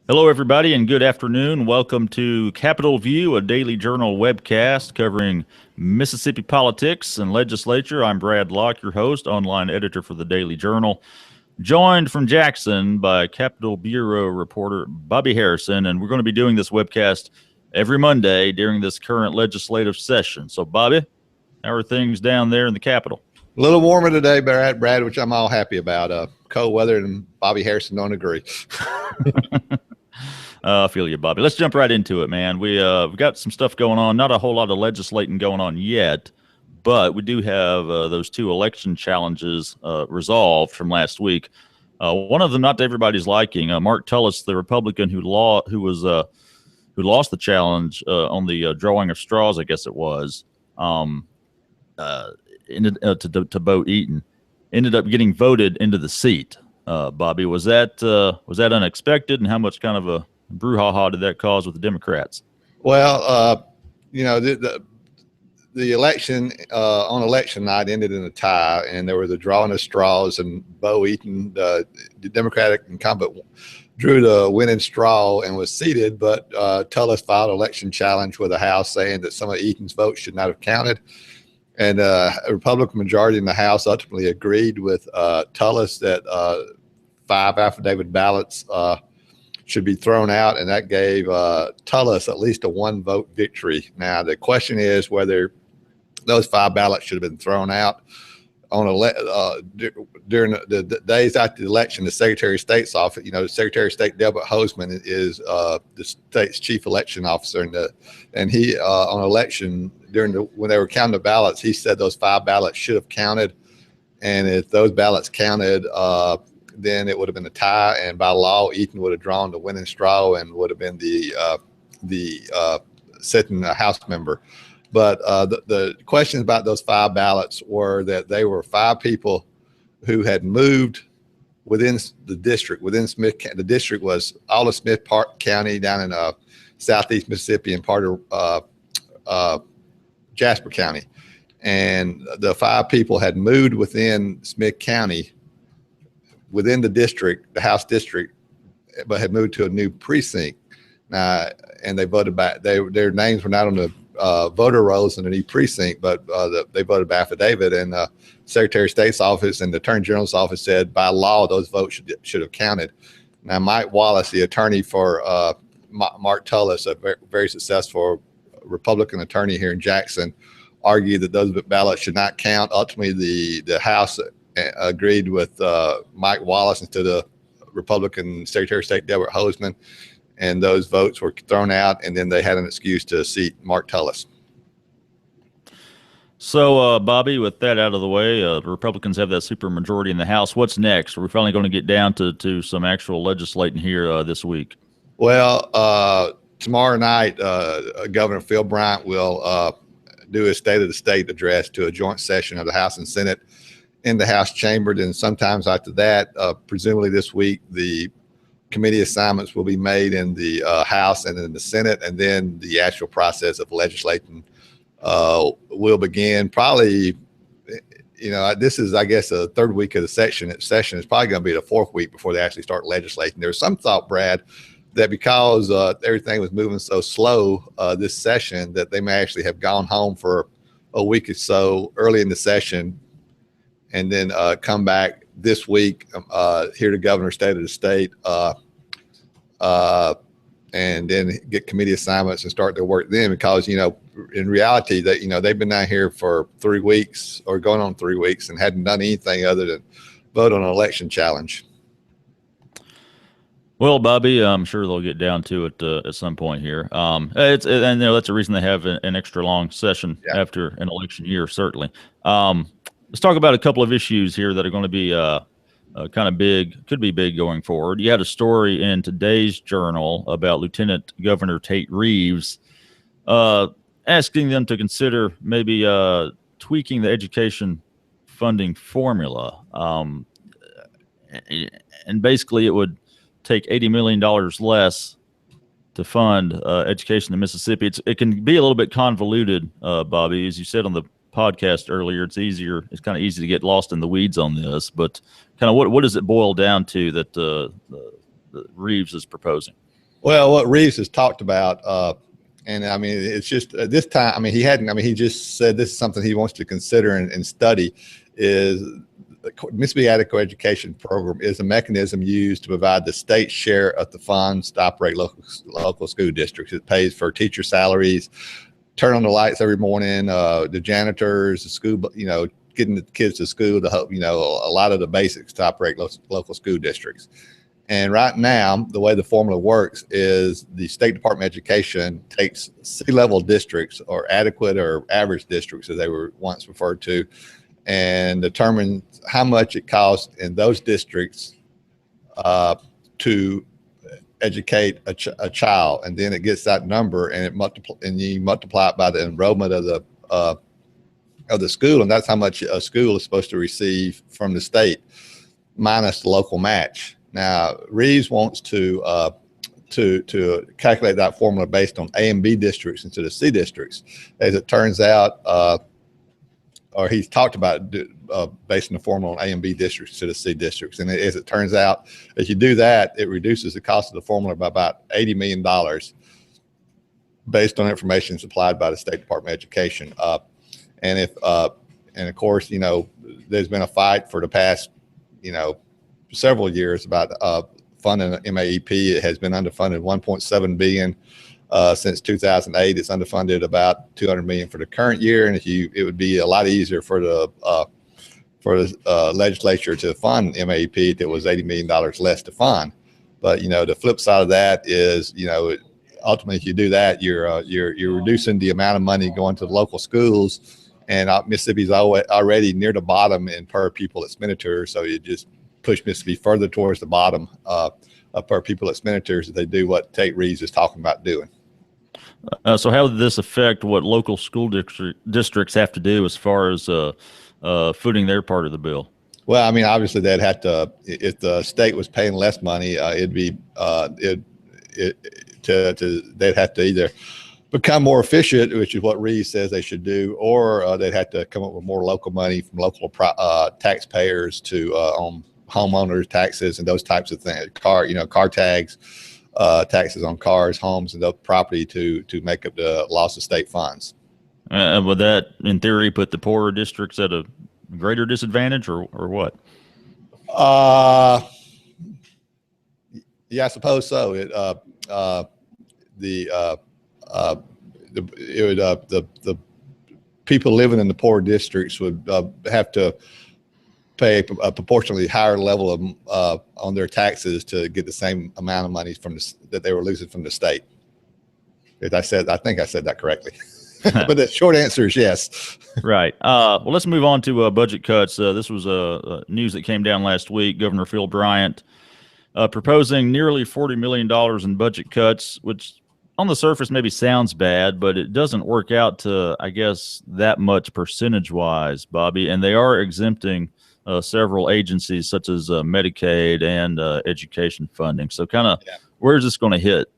Hello, everybody, and good afternoon. Welcome to Capitol View, a daily journal webcast covering Mississippi politics and legislature. I'm Brad Locke, your host, online editor for the Daily Journal, joined from Jackson by Capitol Bureau reporter Bobby Harrison. And we're going to be doing this webcast every Monday during this current legislative session. So, Bobby, how are things down there in the Capitol? A little warmer today, Brad, which I'm all happy about. Cold weather and Bobby Harrison don't agree. I feel you, Bobby. Let's jump right into it, man. We've got some stuff going on. Not a whole lot of legislating going on yet, but we do have those two election challenges resolved from last week. One of them, not to everybody's liking. Mark Tullis, the Republican who lost the challenge on the drawing of straws, I guess it was, to Bo Eaton, ended up getting voted into the seat. Bobby, was that unexpected, and how much kind of a brouhaha did that cause with the Democrats? Well, the election on election night ended in a tie, and there was a drawing of straws, and Bo Eaton, the Democratic incumbent, drew the winning straw and was seated, but Tullis filed an election challenge with the House saying that some of Eaton's votes should not have counted. And a Republican majority in the House ultimately agreed with Tullis that 5 affidavit ballots should be thrown out, and that gave Tullis at least a 1-vote victory. Now, the question is whether those 5 ballots should have been thrown out. During the days after the election, the Secretary of State's office, the Secretary of State Delbert Hosemann is the state's chief election officer, and he on election when they were counting the ballots, he said those 5 ballots should have counted, and if those ballots counted, then it would have been a tie, and by law, Eaton would have drawn the winning straw and would have been the sitting House member. But the questions about those 5 ballots were that they were 5 people who had moved within the district, within Smith. The district was all of Smith Park County down in southeast Mississippi and part of Jasper County. And the 5 people had moved within Smith County, within the district, the House district, but had moved to a new precinct. Now, and they voted by, their names were not on the voter rolls in the new precinct, but they voted by affidavit, and the Secretary of State's office and the Attorney General's office said by law those votes should have counted. Now, Mike Wallace, the attorney for Mark Tullis, a very, very successful Republican attorney here in Jackson, argued that those ballots should not count. Ultimately, the House agreed with Mike Wallace instead of Republican Secretary of State Delbert Hosemann, and those votes were thrown out, and then they had an excuse to seat Mark Tullis. So, Bobby, with that out of the way, the Republicans have that supermajority in the House. What's next? Are we finally going to get down to some actual legislating here this week? Well, tomorrow night, Governor Phil Bryant will do a State of the State address to a joint session of the House and Senate in the House chamber. And sometimes after that, presumably this week, the committee assignments will be made in the House and in the Senate, and then the actual process of legislating will begin. Probably, this is, I guess, the 3rd week of the session. Session is probably going to be the 4th week before they actually start legislating. There's some thought, Brad, that because everything was moving so slow this session, that they may actually have gone home for a week or so early in the session, and then come back this week, hear the governor's State of the State, and then get committee assignments and start their work then. Because, in reality, that they've been down here for 3 weeks or going on 3 weeks and hadn't done anything other than vote on an election challenge. Well, Bobby, I'm sure they'll get down to it at some point here. And that's the reason they have an extra long session after an election year, certainly. Let's talk about a couple of issues here that are going to be kind of big, could be big going forward. You had a story in today's journal about Lieutenant Governor Tate Reeves asking them to consider maybe tweaking the education funding formula. And basically it would take $80 million less to fund education in Mississippi. It can be a little bit convoluted, Bobby, as you said on the podcast earlier. It's kind of easy to get lost in the weeds on this, but kind of what does it boil down to that Reeves is proposing? Well, what Reeves has talked about, and I mean, it's just this time. I mean, he hadn't. I mean, he just said this is something he wants to consider and study. Is the Mississippi Adequate Education Program is a mechanism used to provide the state share of the funds to operate local school districts. It pays for teacher salaries, turn on the lights every morning, the janitors, the school, getting the kids to school to help, a lot of the basics to operate local school districts. And right now, the way the formula works is the State Department of Education takes C-level districts, or adequate or average districts, as they were once referred to, and determines how much it costs in those districts to educate a child. And then it gets that number, and you multiply it by the enrollment of the school, and that's how much a school is supposed to receive from the state, minus the local match. Now, Reeves wants to calculate that formula based on A and B districts instead of C districts. As it turns out, or he's talked about basing the formula on A and B districts instead of C districts. And as it turns out, as you do that, it reduces the cost of the formula by about $80 million based on information supplied by the State Department of Education. And of course, there's been a fight for the past, several years about funding MAEP. It has been underfunded $1.7 billion since 2008. It's underfunded about $200 million for the current year, and it would be a lot easier for the legislature to fund MAEP if it was $80 million less to fund. But the flip side of that is, ultimately, if you do that, you're reducing the amount of money going to the local schools, and Mississippi's already near the bottom in per pupil expenditure, so you just push Mississippi further towards the bottom per pupil expenditures if they do what Tate Reeves is talking about doing. So how did this affect what local school districts have to do as far as footing their part of the bill? Well, I mean, obviously they'd have to, if the state was paying less money, they'd have to either become more efficient, which is what Reeves says they should do, or they'd have to come up with more local money from local taxpayers to on homeowners taxes and those types of things, car tags, taxes on cars, homes, and the property to make up the loss of state funds. Would that, in theory, put the poorer districts at a greater disadvantage, or what? Yeah, I suppose so. The people living in the poor districts would have to pay a proportionally higher level of on their taxes to get the same amount of money that they were losing from the state. I think I said that correctly. But the short answer is yes. Right. Well, let's move on to budget cuts. This was news that came down last week. Governor Phil Bryant proposing nearly $40 million in budget cuts, which on the surface maybe sounds bad, but it doesn't work out to, I guess, that much percentage-wise, Bobby. And they are exempting several agencies such as Medicaid and education funding. So where's this going to hit?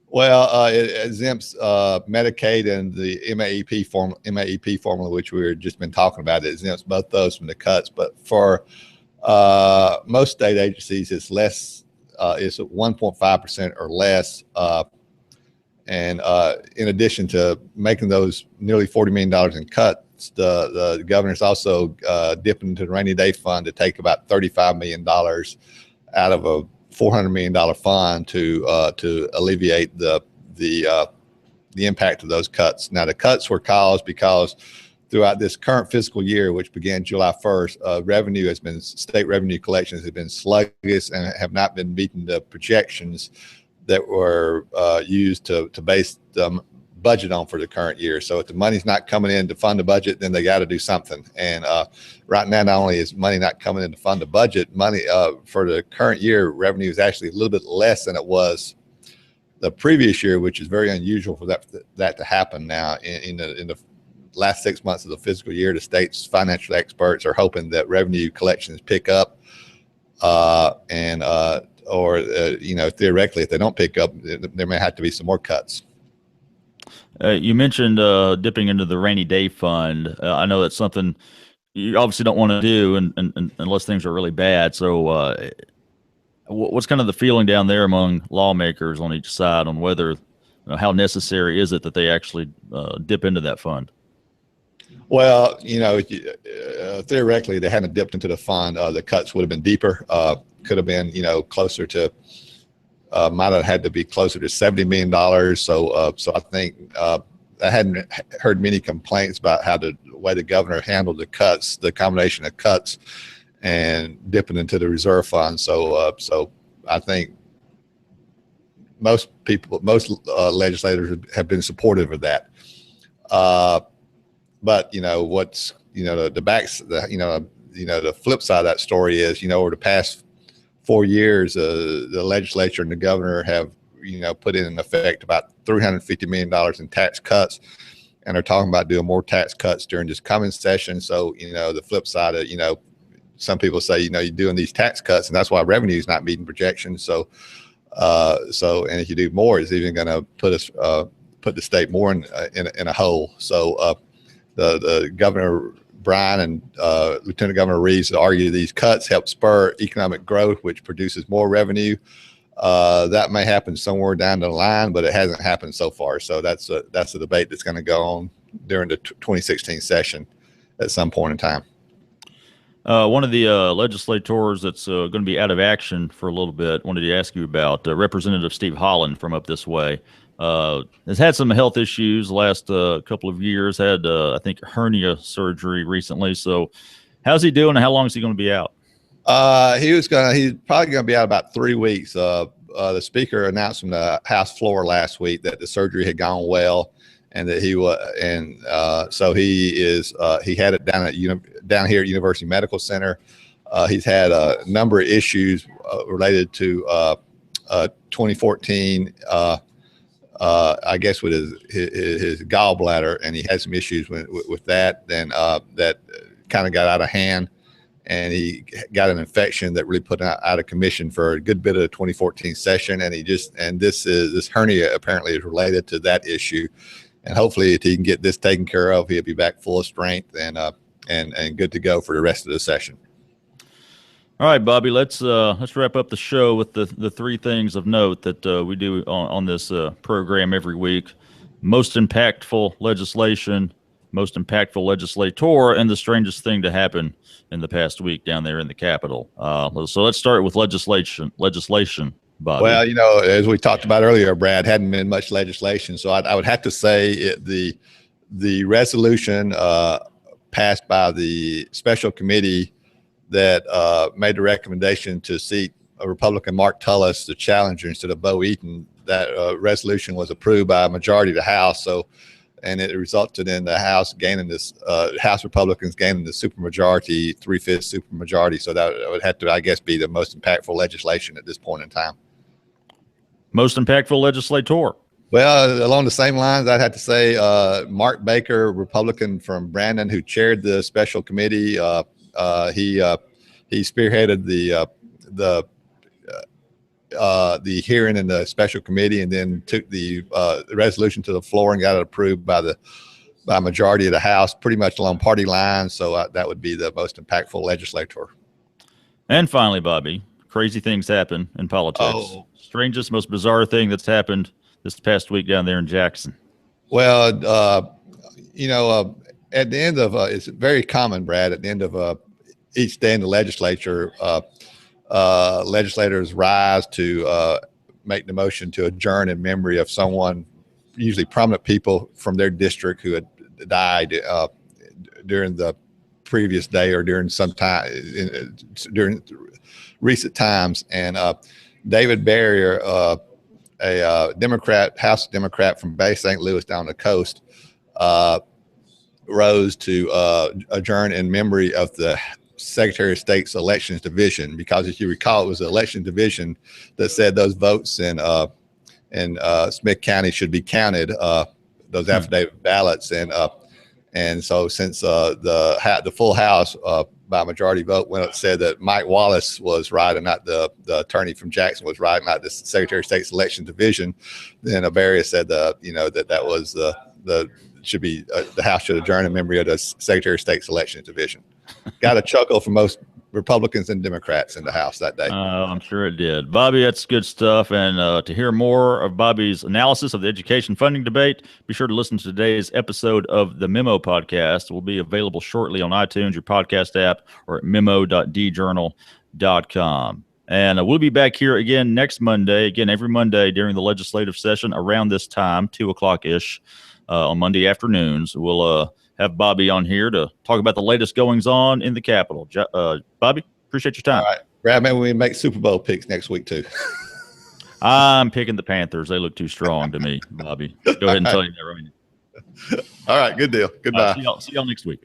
Well, it exempts Medicaid and the MAEP formula, which we've just been talking about. It exempts both those from the cuts. But for most state agencies, it's less. It's 1.5% or less. And in addition to making those nearly $40 million in cuts, the governor's also dipping into the rainy day fund to take about $35 million out of a $400 million fund to alleviate the impact of those cuts. Now, the cuts were caused because throughout this current fiscal year, which began July 1st, state revenue collections have been sluggish and have not been meeting the projections that were used to base the budget on for the current year. So if the money's not coming in to fund the budget, then they got to do something. And right now, not only is money not coming in to fund the budget, money for the current year revenue is actually a little bit less than it was the previous year, which is very unusual for that to happen. Now in the last 6 months of the fiscal year, the state's financial experts are hoping that revenue collections pick up, theoretically, if they don't pick up, there may have to be some more cuts. You mentioned dipping into the rainy day fund. I know that's something you obviously don't want to do, and unless things are really bad. So What's kind of the feeling down there among lawmakers on each side on whether, how necessary is it that they actually dip into that fund? Well, theoretically, they hadn't dipped into the fund. The cuts would have been deeper. Could have been, closer to, might have had to be closer to $70 million. So I think I hadn't heard many complaints about how the way the governor handled the cuts, the combination of cuts and dipping into the reserve fund. So I think most legislators have been supportive of that. But what's the flip side of that story is, over the past 4 years, the legislature and the governor have put in effect about $350 million in tax cuts, and are talking about doing more tax cuts during this coming session. So the flip side of some people say you're doing these tax cuts and that's why revenue is not meeting projections. So and if you do more, it's even going to put the state more in a hole. So the Governor Bryant and Lieutenant Governor Reeves argue these cuts help spur economic growth, which produces more revenue. That may happen somewhere down the line, but it hasn't happened so far. So that's a debate that's going to go on during the 2016 session at some point in time. One of the legislators that's going to be out of action for a little bit, wanted to ask you about Representative Steve Holland from up this way. Has had some health issues the last couple of years, had, I think, hernia surgery recently. So how's he doing and how long is he going to be out? He's probably going to be out about 3 weeks. The speaker announced from the House floor last week that the surgery had gone well, and that he was, and so he had it down here at University Medical Center. He's had a number of issues related to 2014. I guess with his gallbladder, and he had some issues with that. Then that kind of got out of hand, and he got an infection that really put him out of commission for a good bit of the 2014 session. And this hernia apparently is related to that issue. And hopefully, if he can get this taken care of, he'll be back full of strength and good to go for the rest of the session. All right, Bobby, let's wrap up the show with the three things of note that we do on this program every week: most impactful legislation, most impactful legislator, and the strangest thing to happen in the past week down there in the Capitol. So let's start with legislation, Bobby. Well, as we talked about earlier, Brad, hadn't been much legislation, so I would have to say the resolution passed by the special committee that made the recommendation to seat a Republican Mark Tullis, the challenger, instead of Bo Eaton. That resolution was approved by a majority of the House. So, and it resulted in the House gaining this, House Republicans gaining the supermajority, 3/5 supermajority. So that would have to, I guess, be the most impactful legislation at this point in time. Most impactful legislator. Well, along the same lines, I'd have to say Mark Baker, Republican from Brandon, who chaired the special committee. He spearheaded the hearing in the special committee, and then took the resolution to the floor and got it approved by a majority of the House, pretty much along party lines. So that would be the most impactful legislator. And finally, Bobby, crazy things happen in politics. Oh. Strangest, most bizarre thing that's happened this past week down there in Jackson. Well, at the end of it's very common, Brad, at the end of each day in the legislature, legislators rise to make the motion to adjourn in memory of someone, usually prominent people from their district, who had died during the previous day or during some time during recent times. And David Barrier, a Democrat, House Democrat from Bay St. Louis down the coast, rose to adjourn in memory of the Secretary of State's Elections Division, because if you recall, it was the Election Division that said those votes in Smith County should be counted, those affidavit ballots, and so since the full House by majority vote went up, said that Mike Wallace was right and not the attorney from Jackson was right, not the Secretary of State's Election Division, then Barrier said that was the House should adjourn in memory of the Secretary of State's Elections Division. Got a chuckle from most Republicans and Democrats in the House that day. I'm sure it did. Bobby, that's good stuff. And to hear more of Bobby's analysis of the education funding debate, be sure to listen to today's episode of the Memo Podcast. It will be available shortly on iTunes, your podcast app, or at memo.djournal.com. And we'll be back here again next Monday, again, every Monday during the legislative session around this time, 2 o'clock-ish on Monday afternoons. We'll have Bobby on here to talk about the latest goings on in the Capitol. Bobby, appreciate your time. All right. Brad, maybe we make Super Bowl picks next week too. I'm picking the Panthers. They look too strong to me, Bobby. Go ahead and tell you that right now. All right. Good deal. Goodbye. See y'all next week.